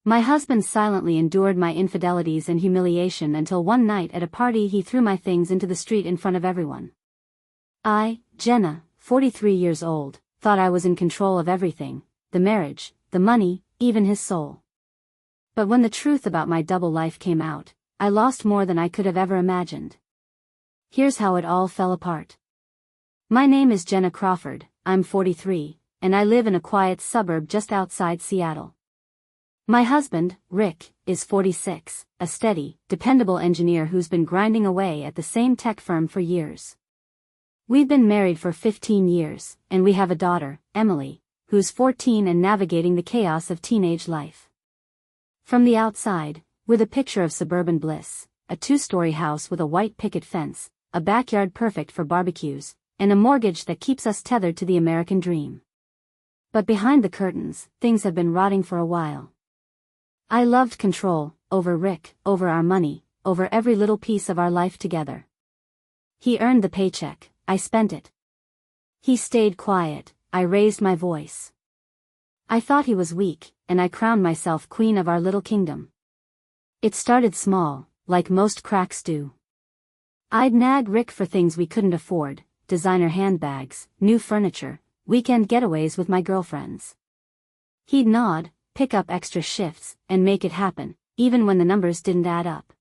My husband silently endured my infidelities and humiliation until one night at a party he threw my things into the street in front of everyone. I, Jenna, 43 years old, thought I was in control of everything, the marriage, the money, even his soul. But when the truth about my double life came out, I lost more than I could have ever imagined. Here's how it all fell apart. My name is Jenna Crawford, I'm 43, and I live in a quiet suburb just outside Seattle. My husband, Rick, is 46, a steady, dependable engineer who's been grinding away at the same tech firm for years. We've been married for 15 years, and we have a daughter, Emily, who's 14 and navigating the chaos of teenage life. From the outside, with a picture of suburban bliss, a two-story house with a white picket fence, a backyard perfect for barbecues, and a mortgage that keeps us tethered to the American dream. But behind the curtains, things have been rotting for a while. I loved control, over Rick, over our money, over every little piece of our life together. He earned the paycheck, I spent it. He stayed quiet, I raised my voice. I thought he was weak, and I crowned myself queen of our little kingdom. It started small, like most cracks do. I'd nag Rick for things we couldn't afford, designer handbags, new furniture, weekend getaways with my girlfriends. He'd nod, pick up extra shifts, and make it happen, even when the numbers didn't add up.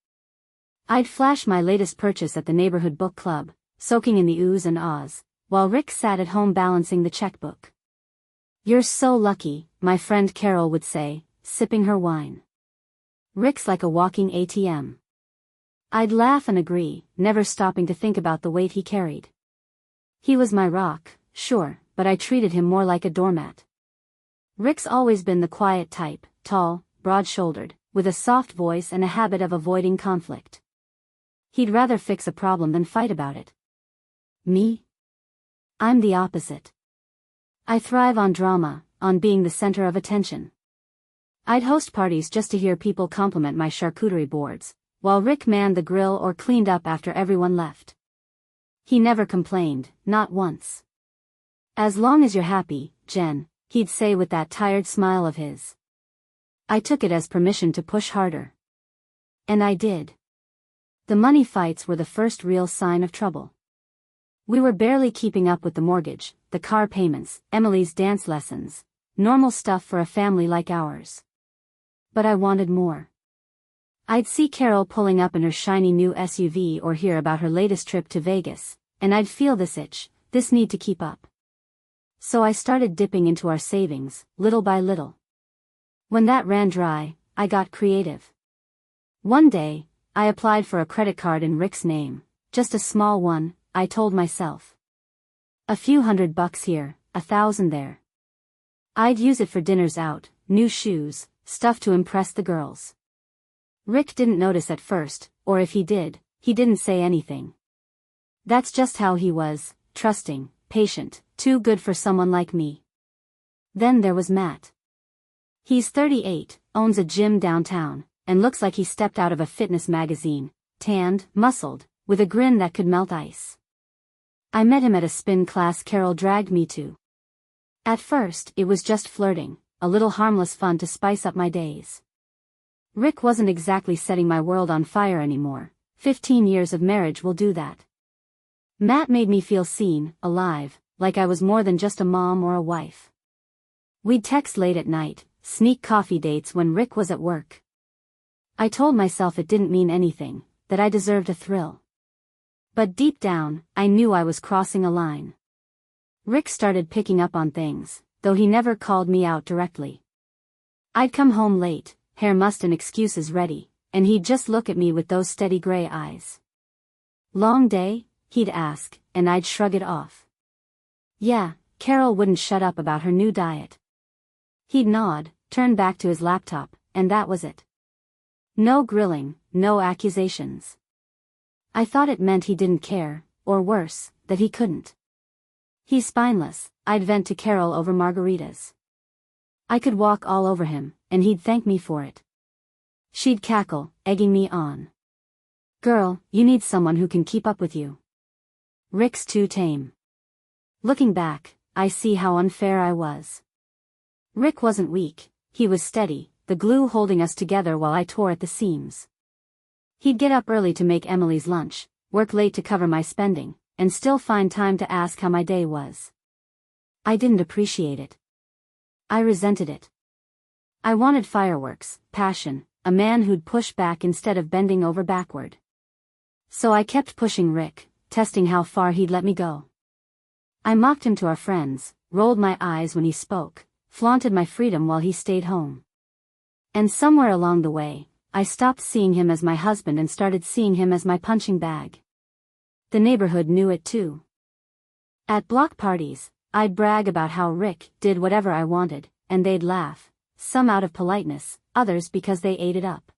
I'd flash my latest purchase at the neighborhood book club, soaking in the oohs and ahs, while Rick sat at home balancing the checkbook. "You're so lucky," my friend Carol would say, sipping her wine. "Rick's like a walking ATM." I'd laugh and agree, never stopping to think about the weight he carried. He was my rock, sure, but I treated him more like a doormat. Rick's always been the quiet type, tall, broad-shouldered, with a soft voice and a habit of avoiding conflict. He'd rather fix a problem than fight about it. Me? I'm the opposite. I thrive on drama, on being the center of attention. I'd host parties just to hear people compliment my charcuterie boards, while Rick manned the grill or cleaned up after everyone left. He never complained, not once. "As long as you're happy, Jen," he'd say with that tired smile of his. I took it as permission to push harder. And I did. The money fights were the first real sign of trouble. We were barely keeping up with the mortgage, the car payments, Emily's dance lessons, normal stuff for a family like ours. But I wanted more. I'd see Carol pulling up in her shiny new SUV or hear about her latest trip to Vegas, and I'd feel this itch, this need to keep up. So I started dipping into our savings, little by little. When that ran dry, I got creative. One day, I applied for a credit card in Rick's name, just a small one, I told myself. A few $100 here, 1,000 there. I'd use it for dinners out, new shoes, stuff to impress the girls. Rick didn't notice at first, or if he did, he didn't say anything. That's just how he was, trusting, patient, too good for someone like me. Then there was Matt. He's 38, owns a gym downtown, and looks like he stepped out of a fitness magazine, tanned, muscled, with a grin that could melt ice. I met him at a spin class Carol dragged me to. At first, it was just flirting, a little harmless fun to spice up my days. Rick wasn't exactly setting my world on fire anymore. 15 years of marriage will do that. Matt made me feel seen, alive, like I was more than just a mom or a wife. We'd text late at night, sneak coffee dates when Rick was at work. I told myself it didn't mean anything, that I deserved a thrill. But deep down, I knew I was crossing a line. Rick started picking up on things, though he never called me out directly. I'd come home late, hair mussed and excuses ready, and he'd just look at me with those steady gray eyes. "Long day?" he'd ask, and I'd shrug it off. Yeah, Carol wouldn't shut up about her new diet. He'd nod, turn back to his laptop, and that was it. No grilling, no accusations. I thought it meant he didn't care, or worse, that he couldn't. He's spineless, I'd vent to Carol over margaritas. I could walk all over him, and he'd thank me for it. She'd cackle, egging me on. "Girl, you need someone who can keep up with you. Rick's too tame." Looking back, I see how unfair I was. Rick wasn't weak, he was steady, the glue holding us together while I tore at the seams. He'd get up early to make Emily's lunch, work late to cover my spending, and still find time to ask how my day was. I didn't appreciate it. I resented it. I wanted fireworks, passion, a man who'd push back instead of bending over backward. So I kept pushing Rick, testing how far he'd let me go. I mocked him to our friends, rolled my eyes when he spoke, flaunted my freedom while he stayed home. And somewhere along the way, I stopped seeing him as my husband and started seeing him as my punching bag. The neighborhood knew it too. At block parties, I'd brag about how Rick did whatever I wanted, and they'd laugh, some out of politeness, others because they ate it up.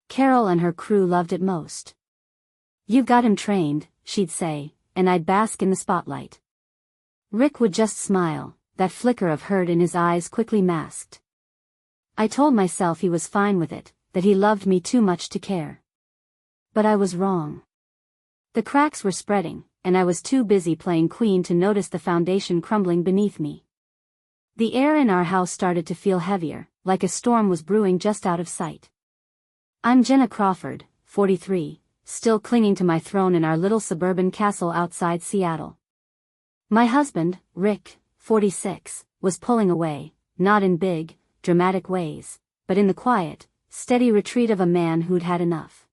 Carol and her crew loved it most. "You've got him trained," she'd say, and I'd bask in the spotlight. Rick would just smile, that flicker of hurt in his eyes quickly masked. I told myself he was fine with it, that he loved me too much to care. But I was wrong. The cracks were spreading, and I was too busy playing queen to notice the foundation crumbling beneath me. The air in our house started to feel heavier, like a storm was brewing just out of sight. I'm Jenna Crawford, 43, still clinging to my throne in our little suburban castle outside Seattle. My husband, Rick, 46, was pulling away, not in big, dramatic ways, but in the quiet, steady retreat of a man who'd had enough.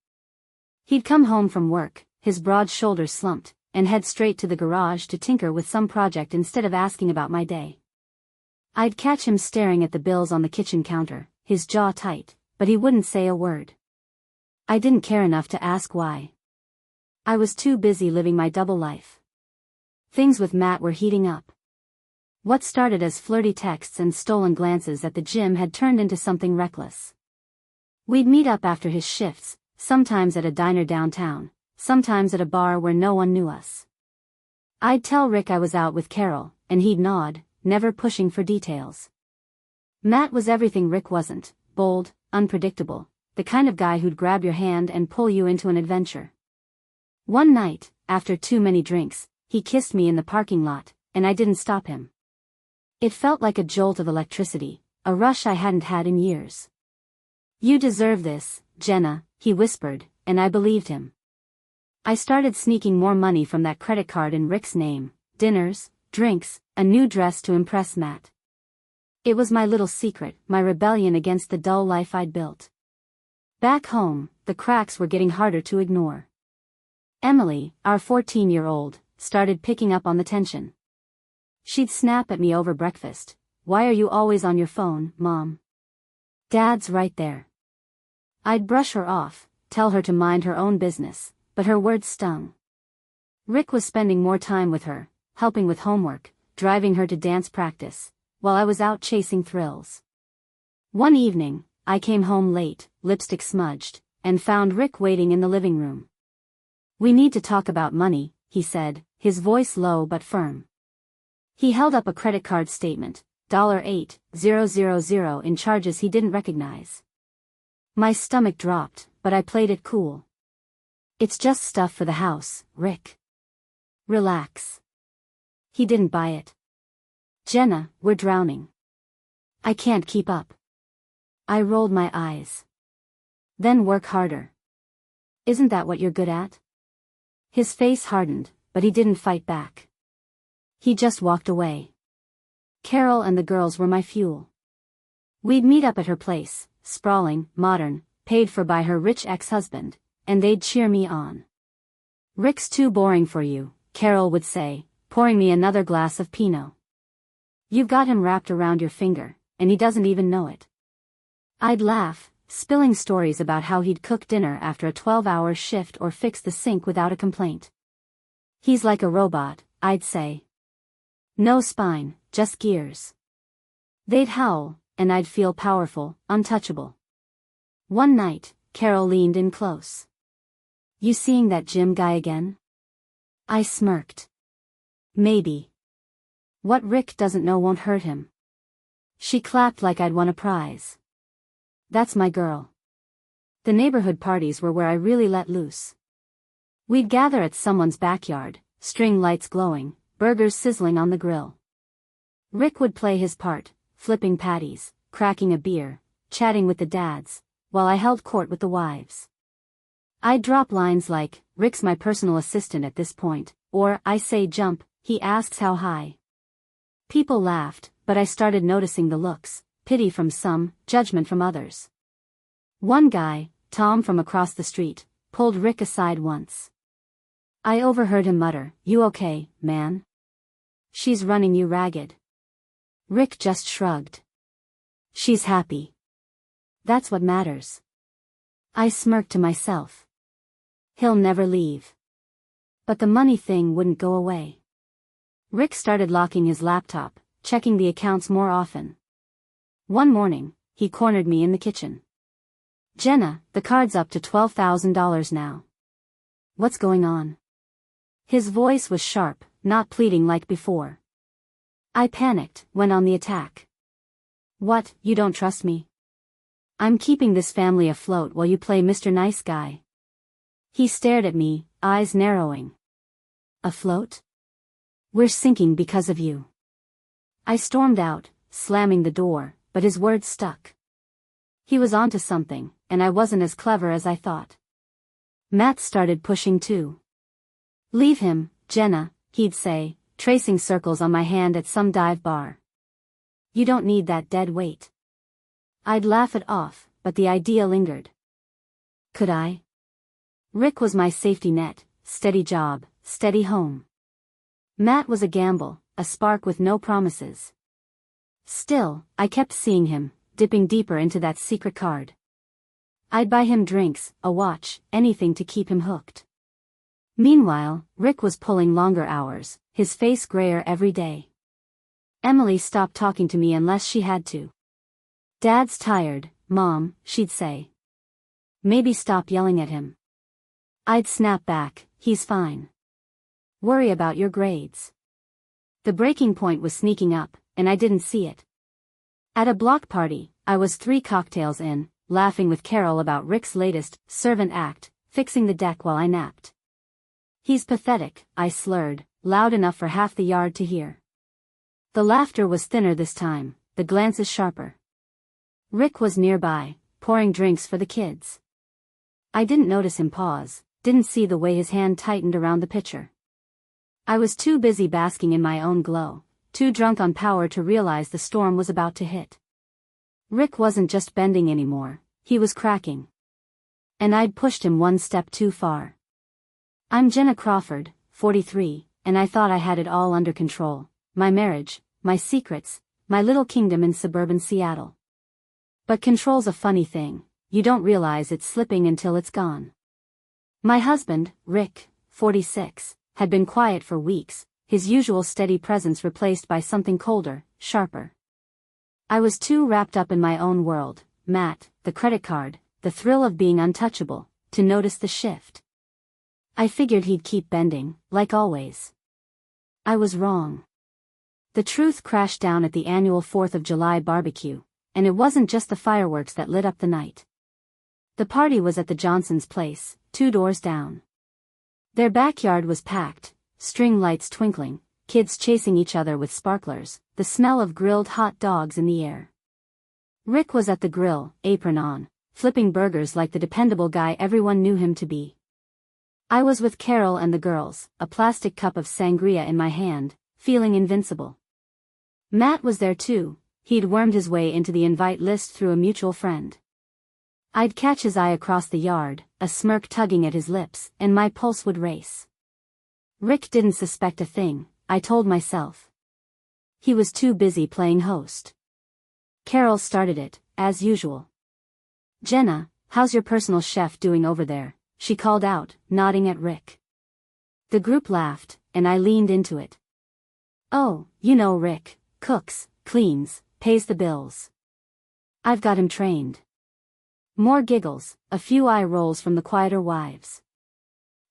He'd come home from work, his broad shoulders slumped, and head straight to the garage to tinker with some project instead of asking about my day. I'd catch him staring at the bills on the kitchen counter, his jaw tight, but he wouldn't say a word. I didn't care enough to ask why. I was too busy living my double life. Things with Matt were heating up. What started as flirty texts and stolen glances at the gym had turned into something reckless. We'd meet up after his shifts, sometimes at a diner downtown, sometimes at a bar where no one knew us. I'd tell Rick I was out with Carol, and he'd nod, never pushing for details. Matt was everything Rick wasn't: bold, unpredictable, the kind of guy who'd grab your hand and pull you into an adventure. One night, after too many drinks, he kissed me in the parking lot, and I didn't stop him. It felt like a jolt of electricity, a rush I hadn't had in years. "You deserve this, Jenna," he whispered, and I believed him. I started sneaking more money from that credit card in Rick's name: dinners, drinks, a new dress to impress Matt. It was my little secret, my rebellion against the dull life I'd built. Back home, the cracks were getting harder to ignore. Emily, our 14-year-old, started picking up on the tension. She'd snap at me over breakfast. "Why are you always on your phone, Mom? Dad's right there." I'd brush her off, tell her to mind her own business, but her words stung. Rick was spending more time with her, helping with homework, driving her to dance practice, while I was out chasing thrills. One evening, I came home late, lipstick smudged, and found Rick waiting in the living room. "We need to talk about money," he said, his voice low but firm. He held up a credit card statement, $8,000 in charges he didn't recognize. My stomach dropped, but I played it cool. "It's just stuff for the house, Rick. Relax." He didn't buy it. "Jenna, we're drowning. I can't keep up." I rolled my eyes. "Then work harder. Isn't that what you're good at?" His face hardened, but he didn't fight back. He just walked away. Carol and the girls were my fuel. We'd meet up at her place, sprawling, modern, paid for by her rich ex-husband, and they'd cheer me on. "Rick's too boring for you," Carol would say, pouring me another glass of Pinot. "You've got him wrapped around your finger, and he doesn't even know it." I'd laugh, spilling stories about how he'd cook dinner after a 12-hour shift or fix the sink without a complaint. "He's like a robot," I'd say. "No spine, just gears." They'd howl, and I'd feel powerful, untouchable. One night, Carol leaned in close. "You seeing that gym guy again?" I smirked. "Maybe. What Rick doesn't know won't hurt him." She clapped like I'd won a prize. "That's my girl." The neighborhood parties were where I really let loose. We'd gather at someone's backyard, string lights glowing, burgers sizzling on the grill. Rick would play his part, flipping patties, cracking a beer, chatting with the dads, while I held court with the wives. I'd drop lines like, "Rick's my personal assistant at this point," or, "I say jump, he asks how high." People laughed, but I started noticing the looks, pity from some, judgment from others. One guy, Tom from across the street, pulled Rick aside once. I overheard him mutter, "You okay, man? She's running you ragged." Rick just shrugged. "She's happy. That's what matters." I smirked to myself. He'll never leave. But the money thing wouldn't go away. Rick started locking his laptop, checking the accounts more often. One morning, he cornered me in the kitchen. "Jenna, the card's up to $12,000 now. What's going on?" His voice was sharp, not pleading like before. I panicked, went on the attack. "What, you don't trust me? I'm keeping this family afloat while you play Mr. Nice Guy." He stared at me, eyes narrowing. "Afloat? We're sinking because of you." I stormed out, slamming the door, but his words stuck. He was onto something, and I wasn't as clever as I thought. Matt started pushing too. "Leave him, Jenna," he'd say, tracing circles on my hand at some dive bar. "You don't need that dead weight." I'd laugh it off, but the idea lingered. Could I? Rick was my safety net, steady job, steady home. Matt was a gamble, a spark with no promises. Still, I kept seeing him, dipping deeper into that secret card. I'd buy him drinks, a watch, anything to keep him hooked. Meanwhile, Rick was pulling longer hours, his face grayer every day. Emily stopped talking to me unless she had to. "Dad's tired, Mom," she'd say. "Maybe stop yelling at him." I'd snap back, "He's fine. Worry about your grades." The breaking point was sneaking up, and I didn't see it. At a block party, I was 3 cocktails in, laughing with Carol about Rick's latest servant act, fixing the deck while I napped. "He's pathetic," I slurred, loud enough for half the yard to hear. The laughter was thinner this time, the glances sharper. Rick was nearby, pouring drinks for the kids. I didn't notice him pause, didn't see the way his hand tightened around the pitcher. I was too busy basking in my own glow, too drunk on power to realize the storm was about to hit. Rick wasn't just bending anymore, he was cracking. And I'd pushed him one step too far. I'm Jenna Crawford, 43, and I thought I had it all under control, my marriage, my secrets, my little kingdom in suburban Seattle. But control's a funny thing, you don't realize it's slipping until it's gone. My husband, Rick, 46, had been quiet for weeks, his usual steady presence replaced by something colder, sharper. I was too wrapped up in my own world, Matt, the credit card, the thrill of being untouchable, to notice the shift. I figured he'd keep bending, like always. I was wrong. The truth crashed down at the annual 4th of July barbecue, and it wasn't just the fireworks that lit up the night. The party was at the Johnsons' place, 2 doors down. Their backyard was packed, string lights twinkling, kids chasing each other with sparklers, the smell of grilled hot dogs in the air. Rick was at the grill, apron on, flipping burgers like the dependable guy everyone knew him to be. I was with Carol and the girls, a plastic cup of sangria in my hand, feeling invincible. Matt was there too, he'd wormed his way into the invite list through a mutual friend. I'd catch his eye across the yard, a smirk tugging at his lips, and my pulse would race. Rick didn't suspect a thing, I told myself. He was too busy playing host. Carol started it, as usual. "Jenna, how's your personal chef doing over there?" she called out, nodding at Rick. The group laughed, and I leaned into it. "Oh, you know Rick, cooks, cleans, pays the bills. I've got him trained." More giggles, a few eye rolls from the quieter wives.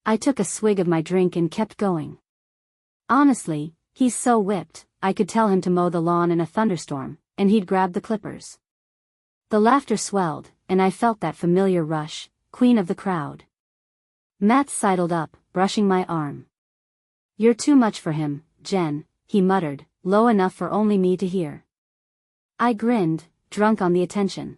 I took a swig of my drink and kept going. Honestly, he's so whipped, I could tell him to mow the lawn in a thunderstorm, and he'd grab the clippers. The laughter swelled, and I felt that familiar rush, queen of the crowd. Matt sidled up, brushing my arm. "You're too much for him, Jen," he muttered, low enough for only me to hear. I grinned, drunk on the attention.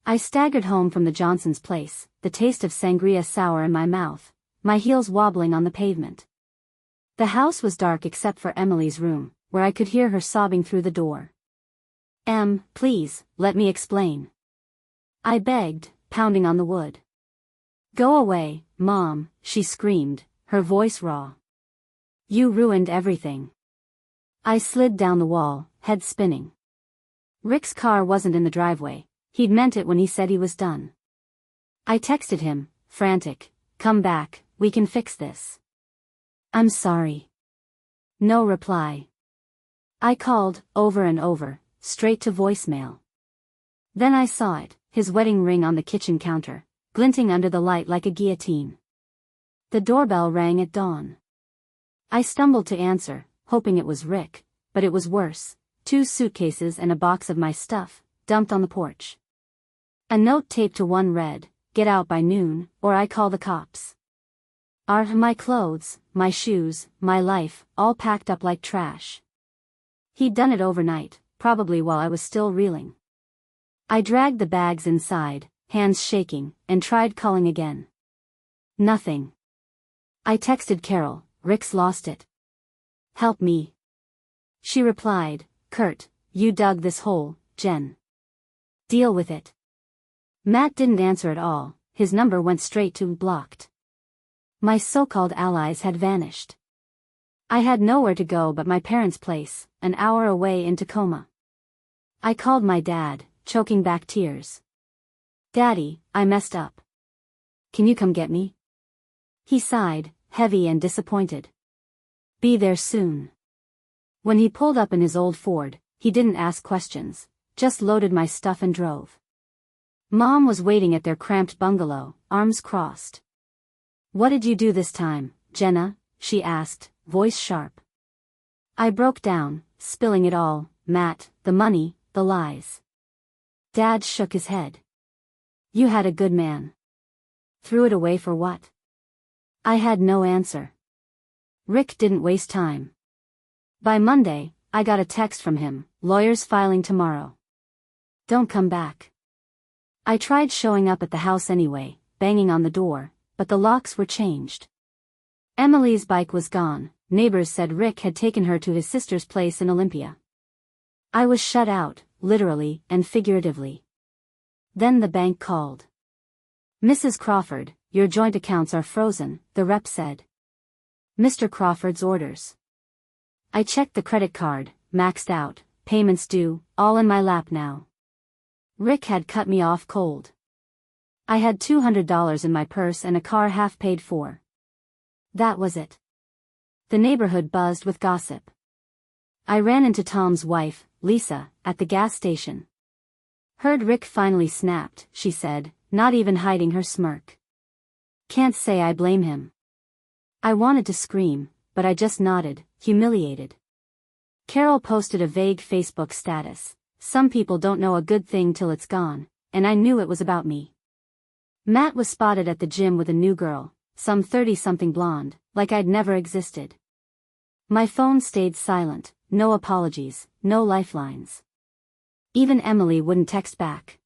I staggered home from the Johnson's place, the taste of sangria sour in my mouth, my heels wobbling on the pavement. The house was dark except for Emily's room, where I could hear her sobbing through the door. Please, let me explain. I begged, pounding on the wood. Go away, Mom, she screamed, her voice raw. You ruined everything. I slid down the wall, head spinning. Rick's car wasn't in the driveway, he'd meant it when he said he was done. I texted him, frantic, come back, we can fix this. I'm sorry. No reply. I called, over and over, straight to voicemail. Then I saw it, his wedding ring on the kitchen counter, glinting under the light like a guillotine. The doorbell rang at dawn. I stumbled to answer, hoping it was Rick, but it was worse, 2 suitcases and a box of my stuff, dumped on the porch. A note taped to one read, get out by noon, or I call the cops. Are my clothes, my shoes, my life, all packed up like trash. He'd done it overnight, probably while I was still reeling. I dragged the bags inside, hands shaking, and tried calling again. Nothing. I texted Carol, Rick's lost it. Help me. She replied, Kurt, you dug this hole, Jen. Deal with it. Matt didn't answer at all, his number went straight to blocked. My so-called allies had vanished. I had nowhere to go but my parents' place, an hour away in Tacoma. I called my dad, choking back tears. Daddy, I messed up. Can you come get me? He sighed, heavy and disappointed. Be there soon. When he pulled up in his old Ford, he didn't ask questions, just loaded my stuff and drove. Mom was waiting at their cramped bungalow, arms crossed. What did you do this time, Jenna? She asked, voice sharp. I broke down, spilling it all, Matt, the money, the lies. Dad shook his head. You had a good man. Threw it away for what? I had no answer. Rick didn't waste time. By Monday, I got a text from him, lawyers filing tomorrow. Don't come back. I tried showing up at the house anyway, banging on the door, but the locks were changed. Emily's bike was gone, neighbors said Rick had taken her to his sister's place in Olympia. I was shut out, literally and figuratively. Then the bank called. Mrs. Crawford, your joint accounts are frozen, the rep said. Mr. Crawford's orders. I checked the credit card, maxed out, payments due, all in my lap now. Rick had cut me off cold. I had $200 in my purse and a car half paid for. That was it. The neighborhood buzzed with gossip. I ran into Tom's wife, Lisa, at the gas station. Heard Rick finally snapped, she said, not even hiding her smirk. Can't say I blame him. I wanted to scream, but I just nodded, humiliated. Carol posted a vague Facebook status. Some people don't know a good thing till it's gone, and I knew it was about me. Matt was spotted at the gym with a new girl, some 30-something blonde, like I'd never existed. My phone stayed silent, no apologies, no lifelines. Even Emily wouldn't text back.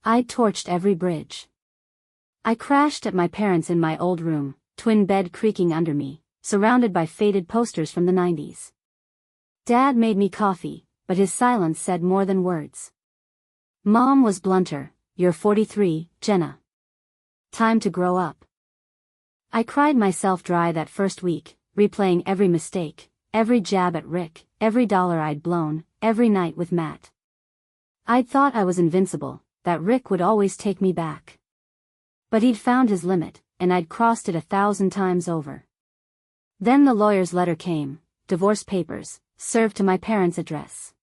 I'd torched every bridge. I crashed at my parents' in my old room, twin bed creaking under me, surrounded by faded posters from the 90s. Dad made me coffee, but his silence said more than words. Mom was blunter, you're 43, Jenna. Time to grow up. I cried myself dry that first week, replaying every mistake, every jab at Rick, every dollar I'd blown, every night with Matt. I'd thought I was invincible, that Rick would always take me back. But he'd found his limit, and I'd crossed it 1,000 times over. Then the lawyer's letter came, divorce papers, served to my parents' address.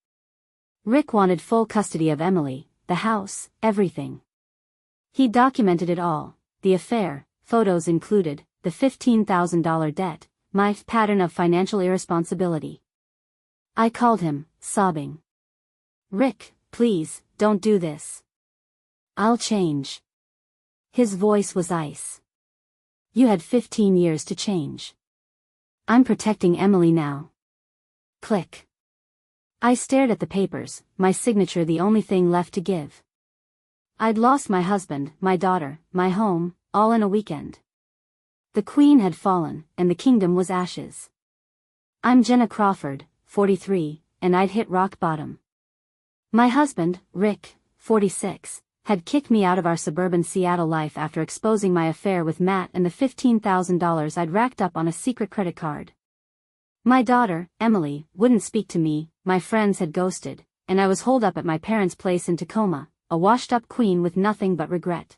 Rick wanted full custody of Emily, the house, everything. He documented it all, the affair, photos included, the $15,000 debt, my pattern of financial irresponsibility. I called him, sobbing. Rick, please, don't do this. I'll change. His voice was ice. You had 15 years to change. I'm protecting Emily now. Click. I stared at the papers, my signature the only thing left to give. I'd lost my husband, my daughter, my home, all in a weekend. The queen had fallen, and the kingdom was ashes. I'm Jenna Crawford, 43, and I'd hit rock bottom. My husband, Rick, 46, had kicked me out of our suburban Seattle life after exposing my affair with Matt and the $15,000 I'd racked up on a secret credit card. My daughter, Emily, wouldn't speak to me, my friends had ghosted, and I was holed up at my parents' place in Tacoma, a washed-up queen with nothing but regret.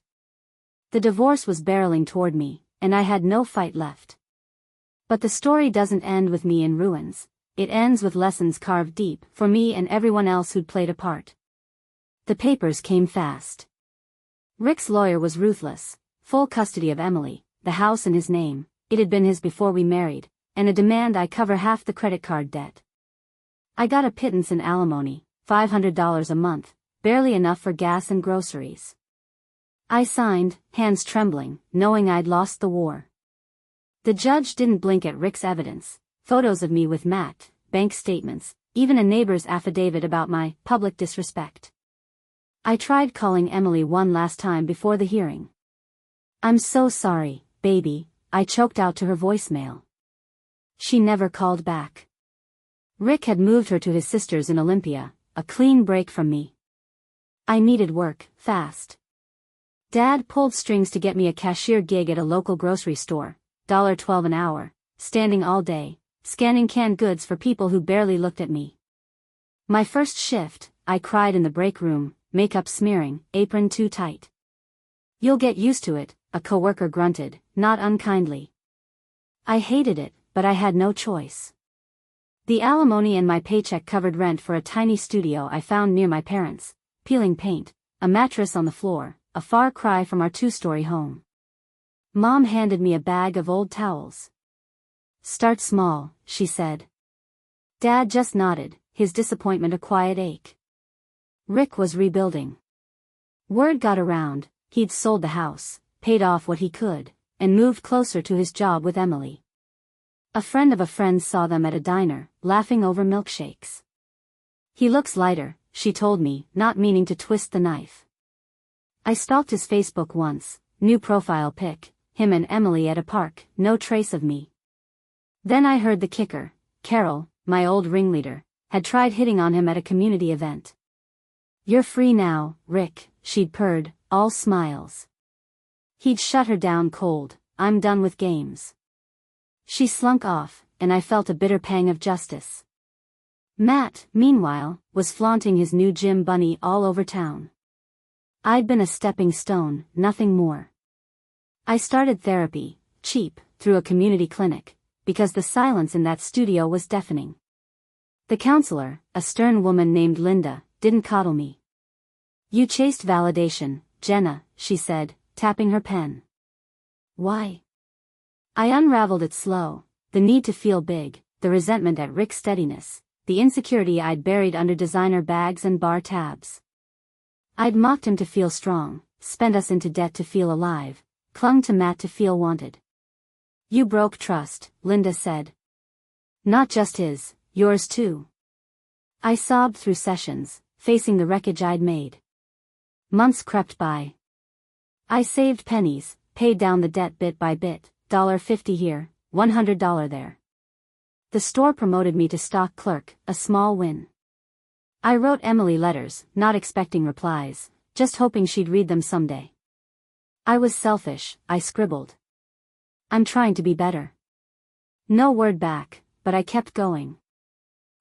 The divorce was barreling toward me, and I had no fight left. But the story doesn't end with me in ruins, it ends with lessons carved deep for me and everyone else who'd played a part. The papers came fast. Rick's lawyer was ruthless, full custody of Emily, the house in his name, it had been his before we married, and a demand I cover half the credit card debt. I got a pittance in alimony, $500 a month, barely enough for gas and groceries. I signed, hands trembling, knowing I'd lost the war. The judge didn't blink at Rick's evidence, photos of me with Matt, bank statements, even a neighbor's affidavit about my public disrespect. I tried calling Emily one last time before the hearing. "I'm so sorry, baby," I choked out to her voicemail. She never called back. Rick had moved her to his sister's in Olympia, a clean break from me. I needed work, fast. Dad pulled strings to get me a cashier gig at a local grocery store, $12 an hour, standing all day, scanning canned goods for people who barely looked at me. My first shift, I cried in the break room, makeup smearing, apron too tight. "You'll get used to it," a coworker grunted, not unkindly. I hated it, but I had no choice. The alimony and my paycheck covered rent for a tiny studio I found near my parents, peeling paint, a mattress on the floor, a far cry from our two-story home. Mom handed me a bag of old towels. "Start small," she said. Dad just nodded, his disappointment a quiet ache. Rick was rebuilding. Word got around, he'd sold the house, paid off what he could, and moved closer to his job with Emily. A friend of a friend saw them at a diner, laughing over milkshakes. "He looks lighter," she told me, not meaning to twist the knife. I stalked his Facebook once, new profile pic, him and Emily at a park, no trace of me. Then I heard the kicker. Carol, my old ringleader, had tried hitting on him at a community event. "You're free now, Rick," she'd purred, all smiles. He'd shut her down cold. "I'm done with games." She slunk off, and I felt a bitter pang of justice. Matt, meanwhile, was flaunting his new gym bunny all over town. I'd been a stepping stone, nothing more. I started therapy, cheap, through a community clinic, because the silence in that studio was deafening. The counselor, a stern woman named Linda, didn't coddle me. "You chased validation, Jenna," she said, tapping her pen. "Why?" I unraveled it slow, the need to feel big, the resentment at Rick's steadiness, the insecurity I'd buried under designer bags and bar tabs. I'd mocked him to feel strong, spent us into debt to feel alive, clung to Matt to feel wanted. "You broke trust," Linda said. "Not just his, yours too." I sobbed through sessions, facing the wreckage I'd made. Months crept by. I saved pennies, paid down the debt bit by bit, $50 here, $100 there. The store promoted me to stock clerk, a small win. I wrote Emily letters, not expecting replies, just hoping she'd read them someday. I was selfish, I scribbled. "I'm trying to be better." No word back, but I kept going.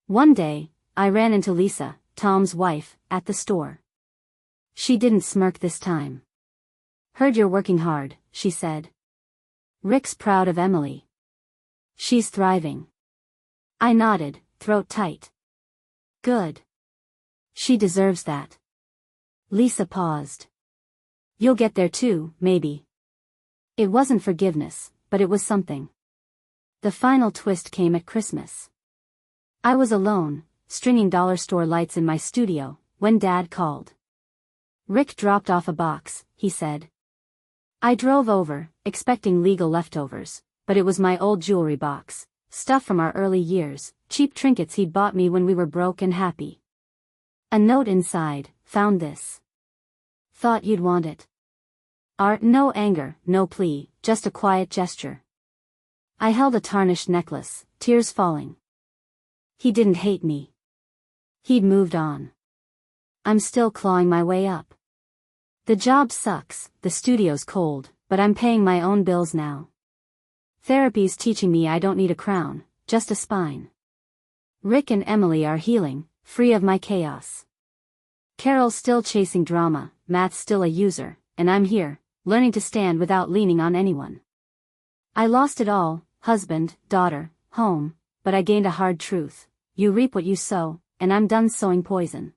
One day, I ran into Lisa, Tom's wife, at the store. She didn't smirk this time. "Heard you're working hard," she said. "Rick's proud of Emily." "She's thriving." I nodded, throat tight. "Good. She deserves that." Lisa paused. "You'll get there too, maybe." It wasn't forgiveness, but it was something. The final twist came at Christmas. I was alone, stringing dollar store lights in my studio, when Dad called. "Rick dropped off a box," he said. I drove over, expecting legal leftovers, but it was my old jewelry box, stuff from our early years, cheap trinkets he'd bought me when we were broke and happy. A note inside, "Found this. Thought you'd want it. No anger, no plea, just a quiet gesture. I held a tarnished necklace, tears falling. He didn't hate me. He'd moved on. I'm still clawing my way up. The job sucks, the studio's cold, but I'm paying my own bills now. Therapy's teaching me I don't need a crown, just a spine. Rick and Emily are healing, free of my chaos. Carol's still chasing drama, Matt's still a user, and I'm here, learning to stand without leaning on anyone. I lost it all, husband, daughter, home, but I gained a hard truth. You reap what you sow, and I'm done sowing poison.